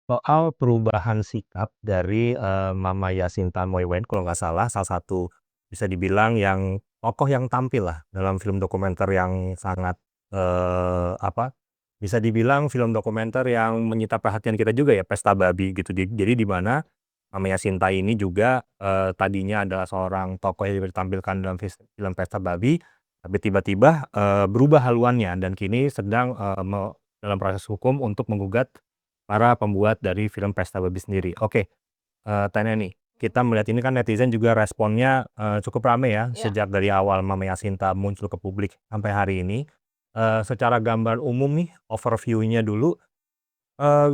Soal perubahan sikap dari, Mama Yasinta Moiwen kalau nggak salah satu bisa dibilang yang tokoh yang tampil lah dalam film dokumenter yang sangat, bisa dibilang film dokumenter yang menyita perhatian kita juga ya, Pesta Babi gitu. Jadi di mana Mama Yasinta ini juga, tadinya adalah seorang tokoh yang ditampilkan dalam film Pesta Babi, tapi tiba-tiba, berubah haluannya dan kini sedang, dalam proses hukum untuk menggugat para pembuat dari film Pesta Babi sendiri. Oke, tanya nih, kita melihat ini kan netizen juga responnya, cukup rame ya Ya. sejak dari awal Mama Yasinta muncul ke publik sampai hari ini. Secara gambar umum nih, overview-nya dulu,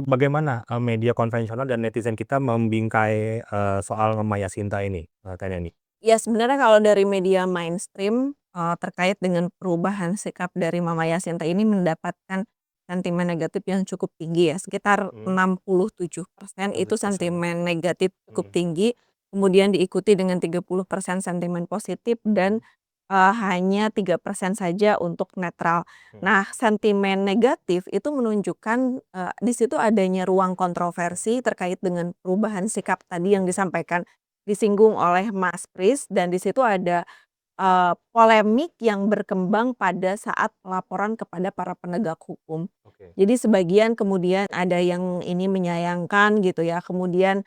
bagaimana, media konvensional dan netizen kita membingkai, soal Mama Yasinta ini? Tanya nih. Ya sebenarnya kalau dari media mainstream, terkait dengan perubahan sikap dari Mama Yasinta ini mendapatkan sentimen negatif yang cukup tinggi ya, sekitar Mhm, 67% itu 100%. sentimen negatif cukup Mhm, tinggi, kemudian diikuti dengan 30% sentimen positif dan, mhm, hanya 3% saja untuk netral. mhm, Nah, sentimen negatif itu menunjukkan, di situ adanya ruang mhm, kontroversi terkait dengan perubahan sikap tadi yang mhm, disampaikan. Disinggung oleh Mas Pris dan di situ ada, polemik yang berkembang pada saat pelaporan kepada para penegak hukum. oke. Jadi sebagian kemudian ada yang ini menyayangkan gitu ya, kemudian,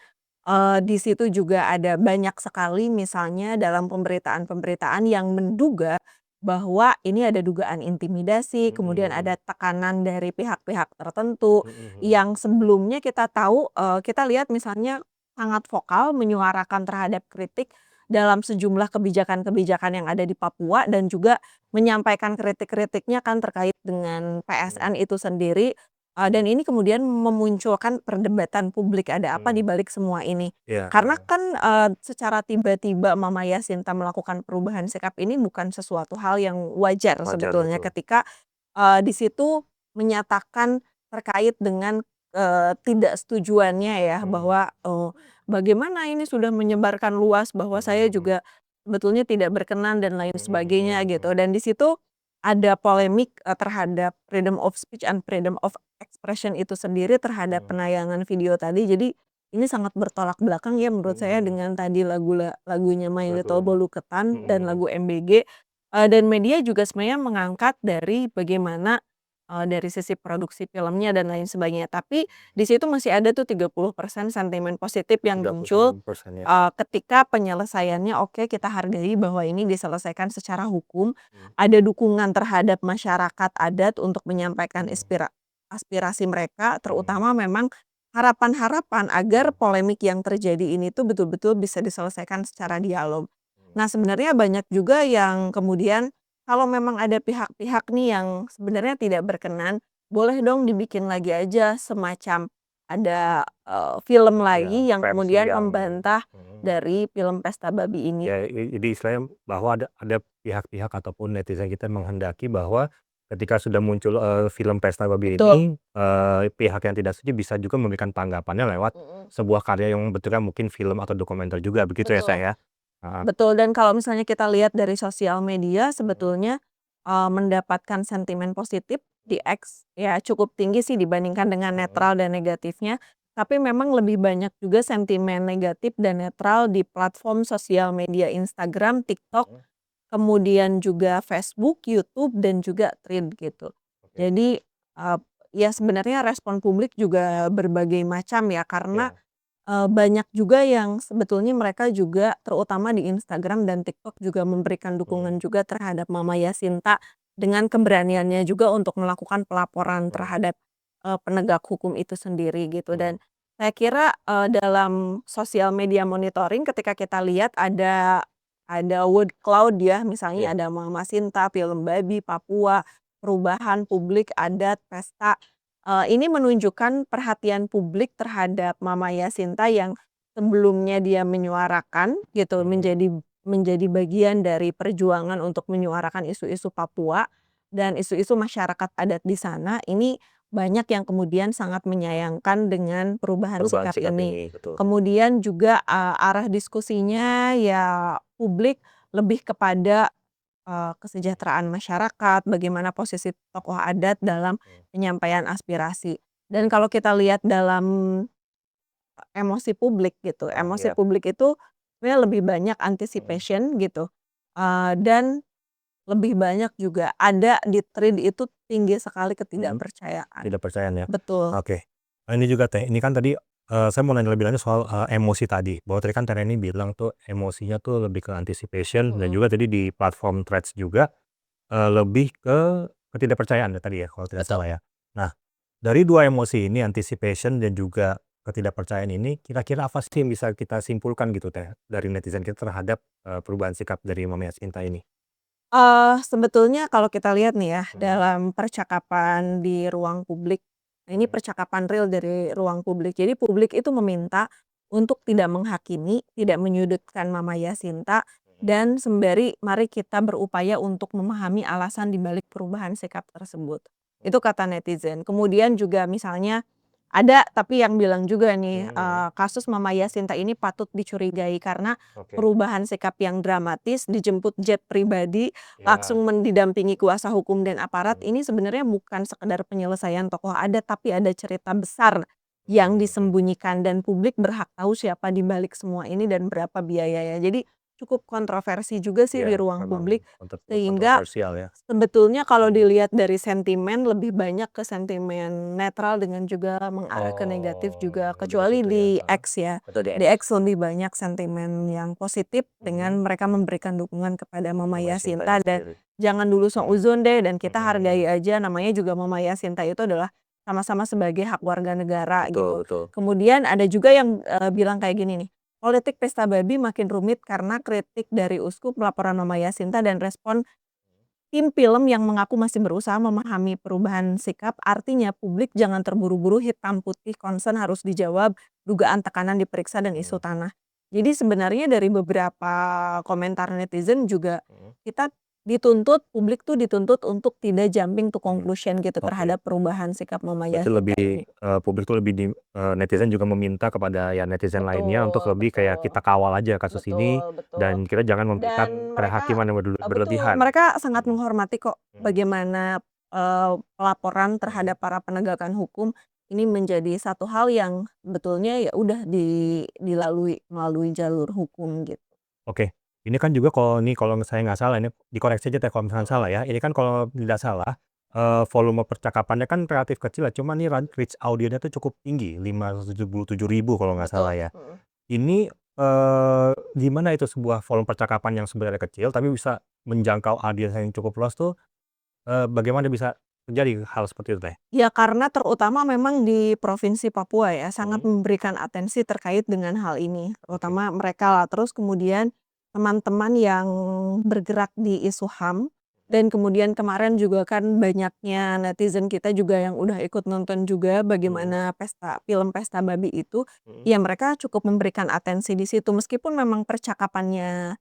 di situ juga ada banyak sekali misalnya dalam pemberitaan-pemberitaan yang menduga bahwa ini ada dugaan intimidasi, Mhm, kemudian mhm, ada tekanan dari pihak-pihak tertentu mhm, mhm, yang sebelumnya kita tahu, kita lihat misalnya sangat vokal menyuarakan terhadap kritik dalam sejumlah kebijakan-kebijakan yang ada di Papua dan juga menyampaikan kritik-kritiknya kan terkait dengan mhm, PSN itu sendiri, dan mhm, ini kemudian memunculkan perdebatan publik, ada apa di mhm. balik semua ini. Iya, Karena heeh. kan, secara tiba-tiba Mama Yasinta melakukan perubahan sikap ini bukan sesuatu hal yang wajar Wajar, sebetulnya betul. ketika, di situ menyatakan terkait dengan, ketidaksetujuannya ya Mhm, bahwa, bagaimana ini sudah menyebarkan luas bahwa mhm, saya mhm, juga sebetulnya tidak berkenan dan lain mhm, sebagainya mhm, gitu mhm, dan di situ ada polemik, terhadap freedom of speech and freedom of expression itu sendiri terhadap mhm, penayangan video tadi. Jadi ini sangat bertolak belakang ya menurut mhm, saya mhm. dengan tadi lagunya My Little Betul. Boluketan Mhm, dan mhm, lagu MBG, dan media juga sebenarnya mengangkat dari bagaimana, dari sisi produksi filmnya dan lain sebagainya. Tapi di situ masih ada tuh 30% sentimen positif yang muncul, 39% ya. ketika penyelesaiannya oke kita hargai bahwa ini diselesaikan secara hukum, Mhm, ada dukungan terhadap masyarakat adat untuk menyampaikan mhm, aspirasi mereka, mhm, terutama memang harapan-harapan agar mhm, polemik yang terjadi ini tuh betul-betul bisa diselesaikan secara dialog. mhm, Nah, sebenarnya banyak juga yang kemudian kalau memang ada pihak-pihak nih yang sebenarnya tidak berkenan, boleh dong dibikin lagi aja semacam ada, film iya, lagi yang versi kemudian yang membantah mhm, dari film Pesta Babi ini. ya jadi istilahnya bahwa ada pihak-pihak ataupun netizen kita menghendaki bahwa ketika sudah muncul, film Pesta Babi Betul, ini, pihak yang tidak setuju bisa juga memberikan tanggapannya lewat mhm, sebuah karya yang bentuknya mungkin film atau dokumenter juga begitu ya, betul. saya ya? Heeh, Betul, dan kalau misalnya kita lihat dari sosial media mhm, sebetulnya, mendapatkan sentimen positif di X ya cukup tinggi sih dibandingkan dengan mhm, netral dan negatifnya. Tapi memang lebih banyak juga sentimen negatif dan netral di platform sosial media Instagram, TikTok, mhm, kemudian juga Facebook, YouTube, dan juga Threads gitu. oke, Jadi, ya sebenarnya respon publik juga berbagai macam ya karena iya, Banyak juga yang sebetulnya mereka juga terutama di Instagram dan TikTok juga memberikan mhm, dukungan juga terhadap Mama Yasinta, dengan keberaniannya juga untuk melakukan pelaporan mhm, terhadap, penegak hukum itu sendiri gitu mhm, dan saya kira, dalam sosial media monitoring ketika kita lihat ada word cloud ya misalnya iya, ada Mama Sinta, film babi, Papua, perubahan, publik, adat, pesta. Ini menunjukkan perhatian publik terhadap Mama Yasinta yang sebelumnya dia menyuarakan gitu, mhm, menjadi bagian dari perjuangan untuk menyuarakan isu-isu Papua dan isu-isu masyarakat adat di sana, ini banyak yang kemudian sangat menyayangkan dengan perubahan perubahan sikap sikap ini. ini, betul, Kemudian juga, arah diskusinya ya publik lebih kepada kesejahteraan masyarakat, bagaimana posisi tokoh adat dalam mhm, penyampaian aspirasi. Dan mhm, kalau kita lihat dalam emosi publik gitu. Emosi Iya. publik itu sebenarnya lebih banyak Mhm. anticipation gitu, dan lebih banyak juga ada di trend itu tinggi sekali Mhm. ketidakpercayaan. Tidak percayaan ya? Betul. Oke. Nah ini juga Teh, ini kan tadi, saya mau nanya lebih lanjut soal, emosi tadi. Bahwa tadi kan Teh Reni bilang tuh emosinya tuh lebih ke anticipation dan Mhm. juga tadi di platform Threads juga, lebih ke ketidakpercayaan ya tadi ya kalau tidak Betul. salah ya. Nah, dari 2 emosi ini anticipation dan juga ketidakpercayaan ini kira-kira apa sih yang bisa kita simpulkan gitu Teh, dari netizen kita terhadap, perubahan sikap dari Mama Yassinta ini? Sebetulnya kalau kita lihat nih ya, Mhm. dalam percakapan di ruang publik, ini Mhm. percakapan real dari ruang publik. Jadi publik itu meminta untuk tidak menghakimi, tidak menyudutkan Mama Yassinta, Mhm. dan sembari mari kita berupaya untuk memahami alasan di balik perubahan sikap tersebut. Itu kata netizen. Kemudian juga misalnya ada tapi yang bilang juga nih, Mhm. Mhm. kasus Mama Yassinta ini patut dicurigai karena Oke. perubahan sikap yang dramatis, dijemput jet pribadi, Ya. langsung didampingi kuasa hukum dan aparat, Mhm. ini sebenarnya bukan sekedar penyelesaian tokoh adat, tapi ada cerita besar yang Mhm. Mhm. disembunyikan dan publik berhak tahu siapa di balik semua ini dan berapa biayanya. Jadi cukup kontroversi juga sih di Iya, ruang memang publik, sehingga kontroversial ya. sebetulnya kalau Mhm. dilihat dari sentimen lebih banyak ke sentimen netral dengan juga mengarah ke negatif Oh, juga, lebih ke kecuali situ ya? di Heeh. X ya. Betul di Di X. X lebih banyak sentimen yang positif Mhm. dengan mereka memberikan dukungan kepada Mama Mama Yassinta Yassinta ini dan sendiri. jangan dulu Mhm. suudzon deh dan kita Mhm. hargai aja namanya juga Mama Yassinta itu adalah sama-sama sebagai hak warga negara Betul gitu. betul. Kemudian ada juga yang, bilang kayak gini nih, "Politik pesta babi makin rumit karena kritik dari uskup, laporan Mama Yassinta dan respon tim film yang mengaku masih berusaha memahami perubahan sikap, artinya publik jangan terburu-buru hitam putih, concern harus dijawab, dugaan tekanan diperiksa dan isu Mhm. tanah." Jadi sebenarnya dari beberapa komentar netizen juga Mhm. kita dituntut, publik tuh dituntut untuk tidak jumping to Mhm. conclusion gitu Oke. terhadap perubahan sikap Mama Berarti Yassinta lebih, ini. publik tuh lebih netizen juga meminta kepada ya netizen lainnya untuk Betul lebih kayak betul. kita kawal aja kasus ini Betul betul. dan kita jangan memberikan Dan mereka kehakiman yang betul, berlebihan. mereka sangat Mhm. menghormati kok Mhm. bagaimana, pelaporan Mhm. terhadap para penegakan hukum ini menjadi satu hal yang sebetulnya ya udah dilalui melalui jalur hukum gitu. Oke, ini kan juga kalau saya nggak salah ini, dikoreksi aja Teh kalau misalkan salah Mhm. ya. Ini kan kalau tidak salah, volume percakapannya kan relatif kecil ya, cuma nih reach audionya tuh cukup tinggi, 577.000 kalau nggak salah Betul, ya. mhm. Ini, gimana itu sebuah volume percakapan yang sebenarnya kecil, tapi bisa menjangkau audiens yang cukup luas tuh, bagaimana bisa terjadi hal seperti itu Teh? Ya karena terutama memang di Provinsi Papua ya, sangat Mhm. memberikan atensi terkait dengan hal ini, Oke. terutama mereka lah. Terus kemudian teman-teman yang bergerak di isu HAM, dan kemudian kemarin juga kan banyaknya netizen kita juga yang udah ikut nonton juga Mhm. bagaimana film Pesta Babi itu, Mhm. ya mereka cukup memberikan atensi di situ. Meskipun memang percakapannya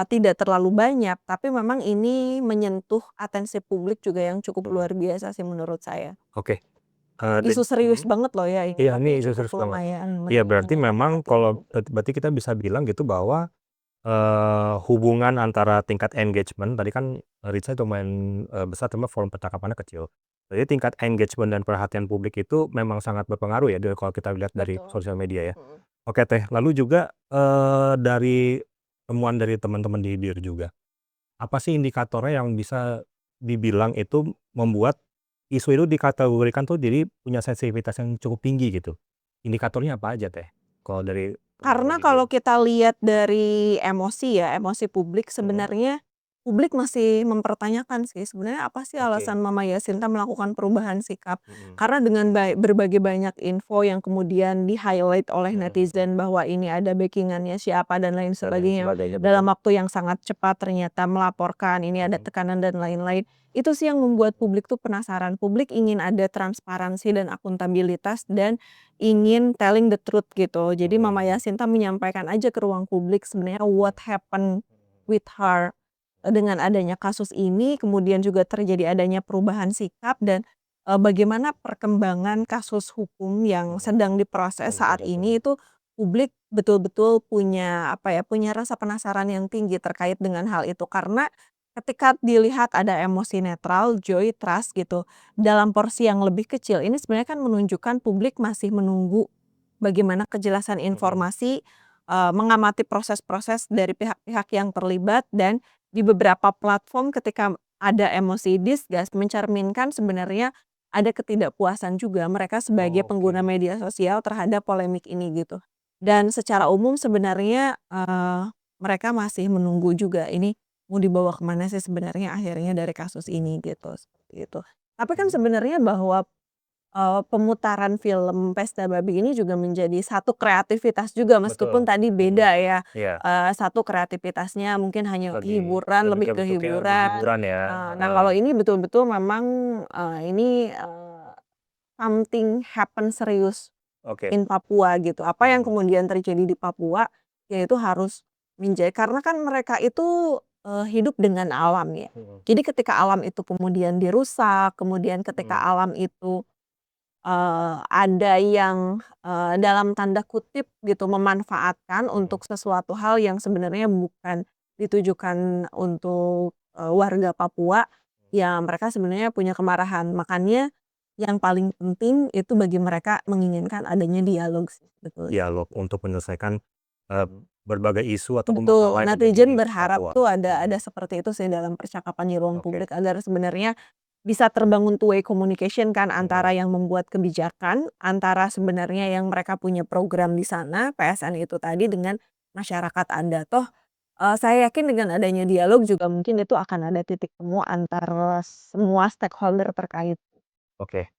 tidak terlalu banyak, tapi memang ini menyentuh atensi publik juga yang cukup Mhm. luar biasa sih menurut saya. Oke, dan Isu serius mhm? banget loh ya ini, Iya, tapi ini isu cukup serius banget. lumayan Iya, berarti menyita memang perhatian kalau publik. berarti kita bisa bilang gitu bahwa, hubungan antara tingkat engagement tadi kan reach-nya lumayan, besar cuma volume percakapannya kecil. Jadi tingkat engagement dan perhatian publik itu memang sangat berpengaruh ya kalau kita lihat dari Betul, sosial media ya. mhm. Oke Teh, lalu juga, dari temuan dari teman-teman di DIR juga, apa sih indikatornya yang bisa dibilang itu membuat isu itu dikategorikan tuh jadi punya sensitivitas yang cukup tinggi gitu? Indikatornya apa aja Teh, kalau dari teman-teman Karena di DIR? kalau kita lihat dari emosi ya, emosi publik Mhm. sebenarnya, publik masih mempertanyakan sih sebenarnya apa sih Oke. alasan Mama Yassinta melakukan perubahan sikap. Mhm. Karena dengan berbagai banyak info yang kemudian di-highlight oleh Mhm. Mhm. netizen bahwa ini ada backing-annya siapa dan lain Dan lain sebagainya, sebagainya, dalam betul. waktu yang sangat cepat ternyata melaporkan, ini ada Mhm. tekanan dan lain-lain. Itu sih yang membuat publik tuh penasaran, publik ingin ada transparansi dan akuntabilitas dan ingin telling the truth gitu. Mhm. Jadi Mama Mhm. Yassinta menyampaikan aja ke ruang publik sebenarnya Mhm. what happened Mhm. with her, dengan adanya kasus ini, kemudian juga terjadi adanya perubahan sikap dan, bagaimana perkembangan kasus hukum yang Mhm. sedang diproses Yang saat diproses, ini itu publik betul-betul punya apa ya, punya rasa penasaran yang tinggi terkait dengan hal itu. Karena ketika dilihat ada emosi netral, joy, trust gitu, dalam porsi yang lebih kecil, ini sebenarnya kan menunjukkan publik masih menunggu bagaimana kejelasan informasi, mengamati proses-proses dari pihak-pihak yang terlibat, dan di beberapa platform ketika ada emosi disgust mencerminkan sebenarnya ada ketidakpuasan juga mereka sebagai pengguna Oke. media sosial terhadap polemik ini gitu. Dan secara umum sebenarnya, mereka masih menunggu juga ini mau dibawa kemana sih sebenarnya akhirnya dari kasus Mhm. ini gitu, seperti itu. Tapi kan Mhm. sebenarnya bahwa pemutaran film Pesta Babi ini juga menjadi satu kreativitas juga meskipun Betul. tadi Mhm. beda ya, Iya, satu kreativitasnya mungkin hanya lebih hiburan, lebih lebih ke ke bentuknya lebih hiburan. hiburan ya, Nah heeh. kalau ini betul-betul memang, ini, something happen serius Oke. in Papua gitu. Apa yang Mhm. kemudian terjadi di Papua, ya itu harus karena kan mereka itu, hidup dengan alam ya. Mhm. Jadi ketika alam itu kemudian dirusak, kemudian ketika Mhm. alam itu ada yang, dalam tanda kutip gitu memanfaatkan Mhm. untuk sesuatu hal yang sebenarnya bukan ditujukan untuk, warga Papua, ya mereka sebenarnya punya kemarahan. Makanya yang paling penting itu bagi mereka menginginkan adanya dialog sih, betul sih. Dialog untuk menyelesaikan, eee, berbagai isu ataupun Betul, masalah yang terjadi di netizen berharap Papua. tuh ada Mhm. seperti itu sih dalam percakapan di ruang Oke. publik agar sebenarnya bisa terbangun two way communication kan antara Mhm. yang membuat kebijakan, antara sebenarnya yang mereka punya program di sana, PSN itu tadi dengan masyarakat Anda. Toh, saya yakin dengan adanya dialog juga mungkin itu akan ada titik temu antara semua stakeholder terkait. Oke.